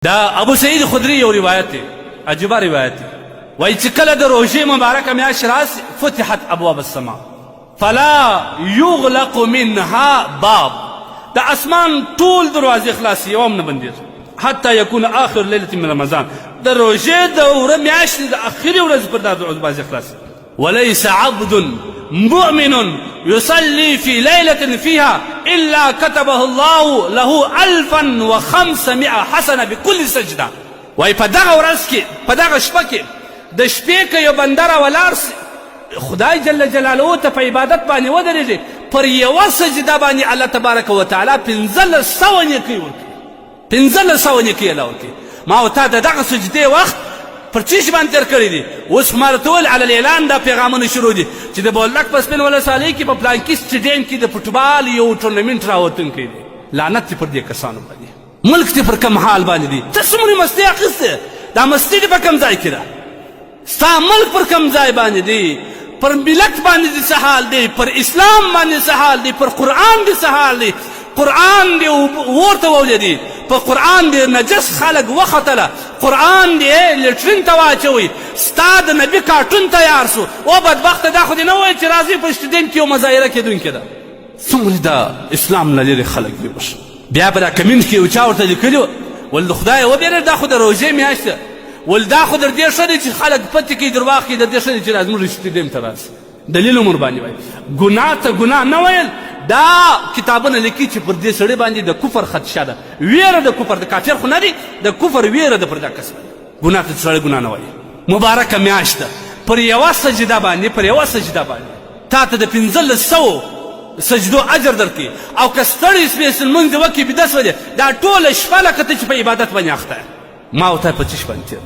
دا ابو سعید خدری یو روایت دی، عجیبه روایت دی. وایي چې کله د روژې مبارکه میاشت راسي فتحت ابواب السما فلا یغلق منها باب، د اسمان ټول دروازې خلاصې یو هم نه بندېږي حتی یکون آخر لیلة من رمضان، د روژې د وره میاشتې د اخرې ورځې پر دا دروازې خلاصې. وليس عبد مؤمن يصلي في ليلة فيها إلا كتبه الله له 1500 حسنة بكل سجدة. وای په دغه ورځ کې په دغه شپه کې د شپې که یو بنده راولاړ سي خدای جل جلاله ته په عبادت باندې ودرېږي پر یوه سجده باندې الله تبارک وتعالی 1500 نیکۍ ورکوي، 1500 نیکۍ الله ورکوي. ما او تا د دغه سجدې وخت پر څه شي باندې تېر کړی دي؟ اوس ما راته وویل علی الاعلان دا پیغامونه شروع دي چې د بولدک په سپین ولسوالۍ کې په پلانکي سټېډیم کې د فوټبال یو ټورنمنټ راوتونکی دی. لعنت دې پر دې کسانو باندې، ملک دې پر کوم حال باندې دی؟ ته څومره مستۍ اخیستې؟ دا مستۍ دې په کوم ځای کې ده؟ ستا ملک پر کوم ځای باندې دی؟ پر ملت باندې دې څه حال دی؟ پر اسلام باندې څه حال دی؟ پر قرآن دې څه حال دی؟ قرآن دې اور ته وولېدي، په قرآن دې نجس خلک وختله، قرآن دې لټرین ته واچوئ، ستا د نبي کارټون تیار سو. او بدبخته دا خو دې نه وایي چې راځي په سټېډیم کې یو مظاهره کېدونکې ده. څومره د اسلام نه لرې خلک دي. اوس بیا په دا کمنټ کې یو چا ورته لیکلي وو ول د خدایه وبېرېږه دا خو د روژې میاشت ده، ول دا خو در دې ښه دی چې خلک پتې کوي درواغ کوي، در دې ښه دی چې زموږ سټېډیم ته راسي. دلیل عمر باندې وایي ګناه ته ګناه نه ویل. دا کتابونه لیکي چې پر دې سړي باندې د کفر خدشه ده، ویره د کفر، د کافر خو نه دی، د کفر ویره ده پر دا کس باندې. ګناه ته سړی ګناه نه وایي. مبارکه میاشت ده، پر یوه سجده باندې پر یوه سجده باندې تا ته د 1500 سجدو اجر درکوي. او که ستړی سپېڅل لمونځ دې وکړي بیده سولې دا ټوله شپه لکه ته چې په عبادت باندې اخته یې. ما او تا په څه شي باندې تېر